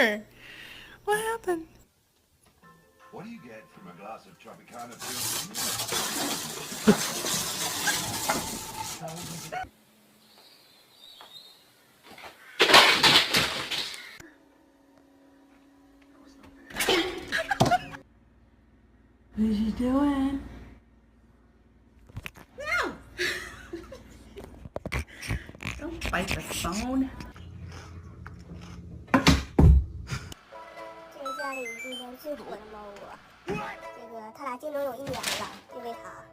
here? What happened? What do you get from a glass of Tropicana? What is she doing? No! Don't bite the phone. 这是家里今天最火的猫窝，这个它俩竞争有1年了，因为它。